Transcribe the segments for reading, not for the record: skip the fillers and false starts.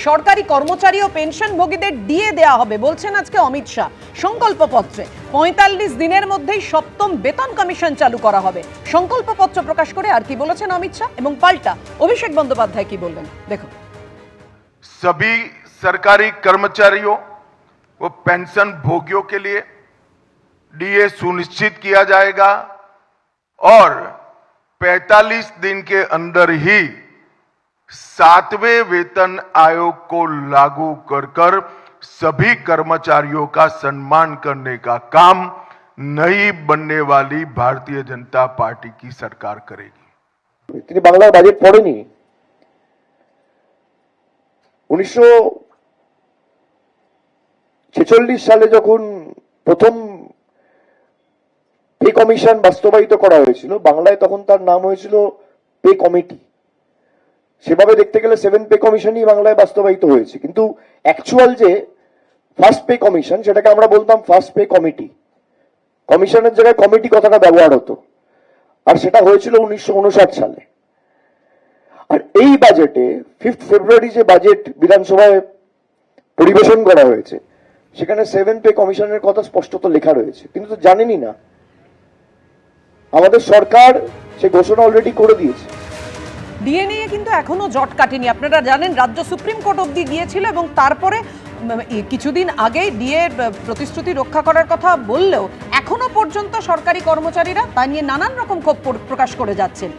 সরকারি কর্মচারী ও পেনশনভোগীদের ডিএ দেওয়া হবে বলছেন আজকে অমিত শাহ। সংকল্পপত্রে ৪৫ দিনের মধ্যেই সপ্তম বেতন কমিশন চালু করা হবে। সংকল্পপত্র প্রকাশ করে আর কি বলেছেন অমিত শাহ এবং পাল্টা অভিষেক বন্দ্যোপাধ্যায় কি বললেন দেখুন। सभी सरकारी कर्मचारियों व पेंशन भोगियों के लिए डीए सुनिश्चित किया जाएगा और 45 दिन के अंदर ही 7वें वेतन आयोग को लागू कर सभी कर्मचारियों का सम्मान करने का काम नई बनने वाली भारतीय जनता पार्टी की सरकार करेगी। তিনি বাংলার বাজেট পড়েনি। 1946 সালে যখন প্রথম পে কমিশন বাস্তবায়িত করা হয়েছিল বাংলায়, তখন তার নাম হয়েছিল পে কমিটি। সেভাবে দেখতে গেলে 7 পে কমিশনই বাংলায় বাস্তবায়িত হয়েছে, কিন্তু অ্যাকচুয়াল যে ফার্স্ট পে কমিশন সেটাকে আমরা বলতাম ফার্স্ট পে কমিটি। কমিশনের জায়গায় কমিটি কথাটা ব্যবহার হতো, আর সেটা হয়েছিল 1959 সালে। আর এই বাজেটে 5 ফেব্রুয়ারি যে বাজেট বিধানসভায় পরিবেশন করা হয়েছে সেখানে 7 পে কমিশনের কথা স্পষ্টত লেখা রয়েছে, কিন্তু তো জানেনই না। আমাদের সরকার সে ঘোষণা অলরেডি করে দিয়েছে। ডিএ নিয়ে কিন্তু এখনো জট কাটেনি। আপনারা জানেন রাজ্য সুপ্রিম কোর্ট অবধি গিয়েছিল এবং তারপরে কিছুদিন আগেই ডিএ প্রতিশ্রুতি রক্ষা করার কথা বললেও এখনো পর্যন্ত সরকারি কর্মচারীরা তা নিয়ে নানান রকম ক্ষোভ প্রকাশ করে যাচ্ছেন।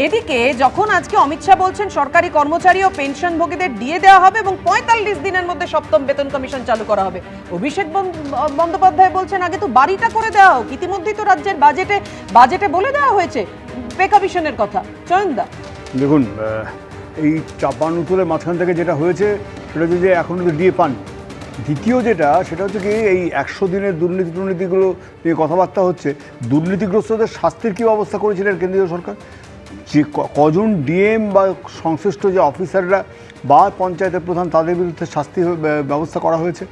এদিকে যখন আজকে অমিত শাহ বলছেন সরকারি কর্মচারী ও পেনশনভোগীদের ডিএ দেওয়া হবে এবং ৪৫ দিনের মধ্যে সপ্তম বেতন কমিশন চালু করা হবে, অভিষেক বন্দ্যোপাধ্যায় বলছেন আগে তো বাড়িটা করে দেওয়া হোক। ইতিমধ্যেই তো রাজ্যের বাজেটে বলে দেওয়া হয়েছে পে কমিশনের কথা। চয়নদা দেখুন, এই চাপানুতলের মাঝখান থেকে যেটা হয়েছে সেটা হচ্ছে যে এখনও তো ডিএ পান। দ্বিতীয় যেটা সেটা হচ্ছে কি, এই 100 দিনের দুর্নীতিগুলো নিয়ে কথাবার্তা হচ্ছে। দুর্নীতিগ্রস্তদের শাস্তির কী ব্যবস্থা করেছিলেন কেন্দ্রীয় সরকার? যে কজন ডিএম বা সংশ্লিষ্ট যে অফিসাররা বা পঞ্চায়েতের প্রধান তাদের বিরুদ্ধে শাস্তি ব্যবস্থা করা হয়েছে।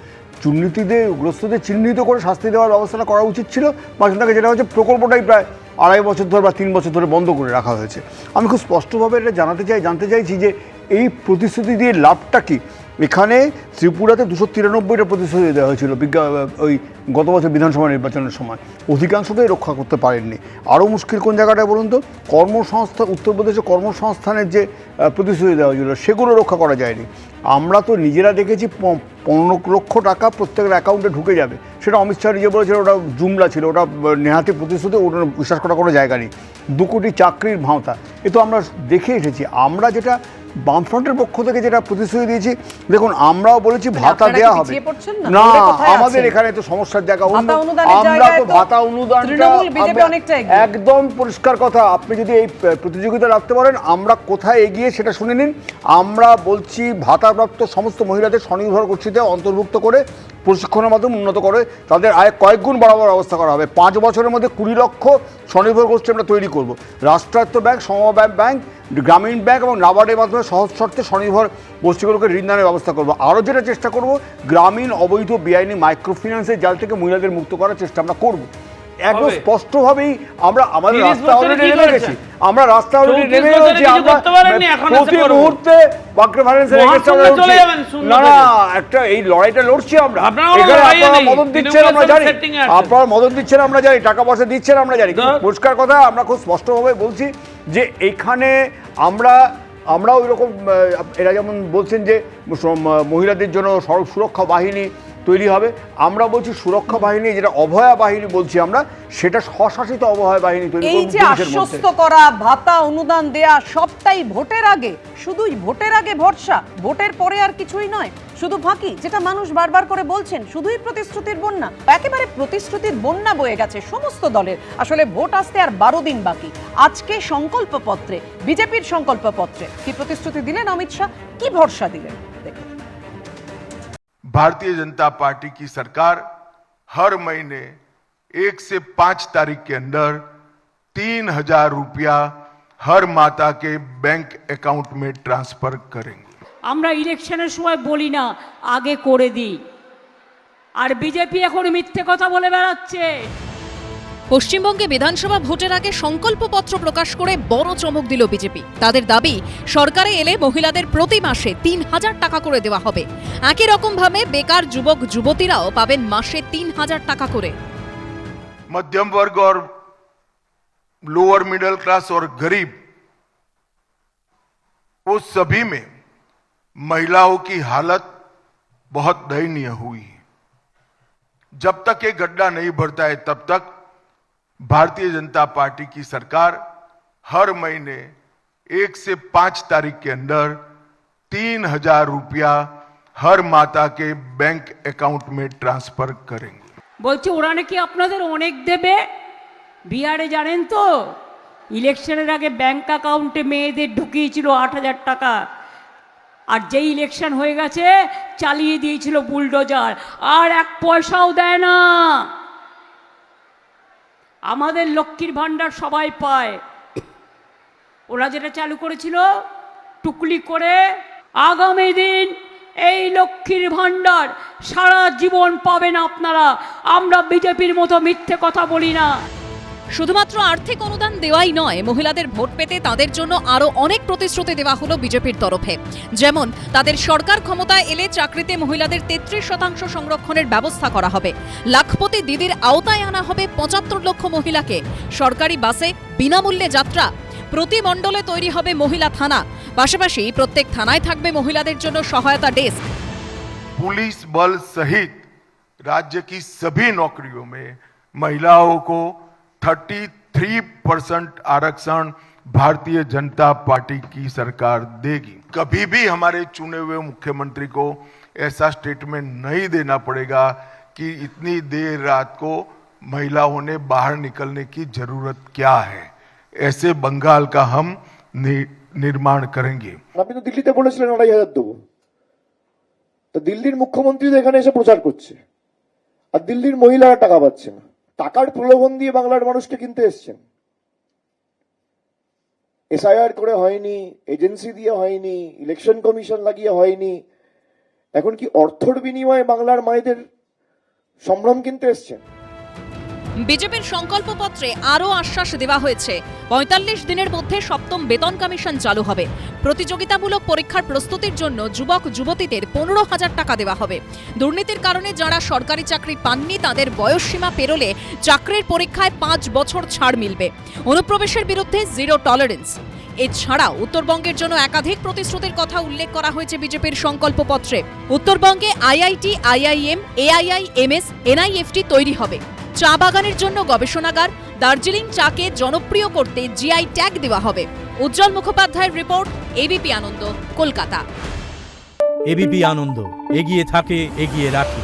দুর্নীতিগ্রস্তদের চিহ্নিত করে শাস্তি দেওয়ার ব্যবস্থাটা করা উচিত ছিল। মাঝখান থেকে যেটা হচ্ছে প্রকল্পটাই প্রায় 2.5 বছর ধরে বা 3 বছর ধরে বন্ধ করে রাখা হয়েছে। আমি খুব স্পষ্টভাবে এটা জানতে চাইছি যে এই প্রতিশ্রুতি দিয়ে লাভটা কী? এখানে ত্রিপুরাতে 293টা প্রতিশ্রুতি দেওয়া হয়েছিল ওই গত বছর বিধানসভা নির্বাচনের সময়, অধিকাংশটাই রক্ষা করতে পারেননি। আরও মুশকিল কোন জায়গাটায় বলুন তো? কর্মসংস্থান, উত্তরপ্রদেশে কর্মসংস্থানের যে প্রতিশ্রুতি দেওয়া হয়েছিল সেগুলো রক্ষা করা যায়নি। আমরা তো নিজেরা দেখেছি 15 লক্ষ টাকা প্রত্যেকের অ্যাকাউন্টে ঢুকে যাবে, সেটা অমিত শাহ নিজে বলেছিল ওটা জুমলা ছিল, ওটা নেহাতি প্রতিশ্রুতি, ওটা বিশ্বাস করার কোনো জায়গা নেই। 2 কোটি চাকরির ভাঁওতা, এ তো আমরা দেখে এসেছি। আমরা যেটা বামফ্রন্টের পক্ষ থেকে যেটা প্রতিশ্রুতি দিয়েছি, দেখুন আমরাও বলেছি ভাতা দেওয়া হবে না। আমাদের এখানে তো সমস্যার জায়গা অন্য, আমরা তো ভাতা অনুদানটা একদম পরিষ্কার কথা। আপনি যদি এই প্রতিযোগিতা রাখতে পারেন আমরা কোথায় এগিয়ে সেটা শুনে নিন। আমরা বলছি ভাতাপ্রাপ্ত সমস্ত মহিলাদের স্বনির্ভর গোষ্ঠীতে অন্তর্ভুক্ত করে প্রশিক্ষণের মাধ্যমে উন্নত করে তাদের আয় কয়েক গুণ বাড়াবার ব্যবস্থা করা হবে। 5 বছরের মধ্যে 20 লক্ষ স্বনির্ভর গোষ্ঠী আমরা তৈরি করব। রাষ্ট্রায়ত্ত ব্যাংক, সমবায় ব্যাংক, গ্রামীণ ব্যাংক এবং নাবার্ডের মাধ্যমে সহজ শর্তে স্বনির্ভর গোষ্ঠীগুলোকে ঋণ দানের ব্যবস্থা করব। আরও যেটা চেষ্টা করব, গ্রামীণ অবৈধ বেআইনি মাইক্রোফিন্যান্সের জাল থেকে মহিলাদের মুক্ত করার চেষ্টা আমরা করব। একদম স্পষ্টভাবেই আমরা আমাদের রাস্তা অলরেডি নেমে গেছি। আমরা প্রতি মুহূর্তে মাইক্রোফিন্যান্সের এগেইনস্টে আমরা লড়ছি। না একটা এই লড়াইটা লড়ছি আমরা। আপনারা মদত দিচ্ছেন আমরা জানি, টাকা পয়সা দিচ্ছেন আমরা জানি। পরিষ্কার কথা, আমরা খুব স্পষ্টভাবে বলছি যে এখানে আমরা ওই রকম, এরা যেমন বলছেন যে মহিলাদের জন্য সড়ক সুরক্ষা বাহিনী তৈরি হবে, আমরা বলছি সুরক্ষা বাহিনী, যেটা অভয়া বাহিনী বলছি আমরা, সেটা স্বশাসিত অভয়া বাহিনী তৈরি করব। এই যে আশ্বস্ত করা, ভাতা অনুদান দেয়া, সবটাই ভোটের আগে, শুধুই ভোটের আগে ভরসা, ভোটের পরে আর কিছুই নয়, শুধু ফাঁকি, যেটা মানুষ বারবার করে বলছেন, শুধুই প্রতিশ্রুতির বন্যা। একেবারে প্রতিশ্রুতির বন্যা বয়ে গেছে সমস্ত দলের। আসলে ভোট আসতে আর 12 দিন বাকি। আজকে সংকল্পপত্রে, বিজেপির সংকল্পপত্রে কি প্রতিশ্রুতি দিলেন অমিত শাহ, কি ভরসা দিলেন দেখুন। भारतीय जनता पार्टी की सरकार हर महीने 1 से 5 तारीख के अंदर 3000 रुपया हर माता के बैंक अकाउंट में ट्रांसफर करेंगे। আমরা ইলেকশনের সময় বলি না আগে করে দিই, আর বিজেপি এখন মিথ্যে কথা বলে বেড়াচ্ছে। পশ্চিমবঙ্গে বিধানসভা ভোটের আগে সংকল্পপত্র প্রকাশ করে বড় চমক দিল বিজেপি। তাদের দাবি, সরকারে এলে মহিলাদের প্রতি মাসে ৩,০০০ টাকা করে দেওয়া হবে। একই রকম ভাবে বেকার যুবক যুবতীরাও পাবেন মাসে ৩,০০০ টাকা করে। मध्यम वर्ग और लोअर मिडिल क्लास और गरीब, वो सभी में महिलाओं की हालत बहुत दयनीय हुई है। जब तक ये गड्ढा नहीं भरता है तब तक भारतीय जनता पार्टी की सरकार हर महीने 1 से 5 तारीख के अंदर 3,000 रुपया हर माता के बैंक अकाउंट में ट्रांसफर करेंगे। বলছে ওরা নাকি আপনাদের অনেক দেবে। বিহারে জানেন তো, ইলেকশনের আগে ব্যাংক অ্যাকাউন্টে মেয়েদের ঢুকিয়েছিল 8,000 টাকা, আর যেই ইলেকশন হয়ে গেছে চালিয়ে দিয়েছিল বুলডোজার, আর 1 পয়সাও দেয় না। আমাদের লক্ষ্মীর ভাণ্ডার সবাই পায়, ওরা যেটা চালু করেছিল টুকলি করে, আগামী দিন এই লক্ষ্মীর ভাণ্ডার সারা জীবন পাবেন আপনারা। আমরা বিজেপির মতো মিথ্যে কথা বলি না। শুধুমাত্র আর্থিক অনুদান দেওয়াই নয়, মহিলাদের ভোট পেতে তাদের জন্য আরো অনেক প্রতিশ্রুতি দেওয়া হলো বিজেপির তরফে। যেমন, তাদের সরকার ক্ষমতায় এলে চাকরিতে মহিলাদের 33% সংরক্ষণের ব্যবস্থা করা হবে। লাখপতি দিদির আওতায় আনা হবে 75 লক্ষ মহিলাকে। সরকারি বাসে বিনামূল্যে যাত্রা। প্রতি মণ্ডলে তৈরি হবে মহিলা থানা। পাশাপাশি প্রত্যেক থানায় থাকবে মহিলাদের জন্য সহায়তা ডেস্ক। पुलिस बल सहित राज्य की सभी नौकरियों में महिलाओं को 33% आरक्षण भारतीय जनता पार्टी की सरकार देगी। कभी भी हमारे चुने हुए मुख्यमंत्री को ऐसा स्टेटमेंट नहीं देना पड़ेगा कि इतनी देर रात को महिलाओं ने बाहर निकलने की जरूरत क्या है। ऐसे बंगाल का हम निर्माण करेंगे। আপনি তো দিল্লিতে বলেছিলেন 2,500 দেবো, তো দিল্লির মুখ্যমন্ত্রী তো এখানে এসে প্রচার করছে, আর দিল্লির মহিলারা টাকা পাচ্ছে না। টাকার প্রলোভন দিয়ে বাংলার মানুষকে কিনতে এসছেন। এসআইআর করে হয়নি, এজেন্সি দিয়ে হয়নি, ইলেকশন কমিশন লাগিয়ে হয়নি, এখন কি অর্থের বিনিময়ে বাংলার মায়েদের সম্ভ্রম কিনতে এসছেন? বিজেপির সংকল্পপত্রে আরও আশ্বাস দেওয়া হয়েছে, 45 দিনের মধ্যে 7ম বেতন কমিশন চালু হবে। প্রতিযোগিতামূলক পরীক্ষার প্রস্তুতির জন্য যুবক যুবতীদের 15,000 টাকা দেওয়া হবে। দুর্নীতির কারণে যারা সরকারি চাকরি পাননি তাদের বয়সসীমা পেরোলে চাকরির পরীক্ষায় 5 বছর ছাড় মিলবে। অনুপ্রবেশের বিরুদ্ধে জিরো টলারেন্স। এছাড়াও উত্তরবঙ্গের জন্য একাধিক প্রতিশ্রুতির কথা উল্লেখ করা হয়েছে বিজেপির সংকল্পপত্রে। উত্তরবঙ্গে আইআইটি, আইআইএম, এআইআইএমএস, এনআইএফটি তৈরি হবে। চা বাগানের জন্য গবেষণাগার, দার্জিলিং চাকে জনপ্রিয় করতে জিআই ট্যাগ দেওয়া হবে। উজ্জ্বল মুখোপাধ্যায়ের রিপোর্ট, এবিপি আনন্দ, কলকাতা। এবিপি আনন্দ, এগিয়ে থাকে, এগিয়ে রাখে।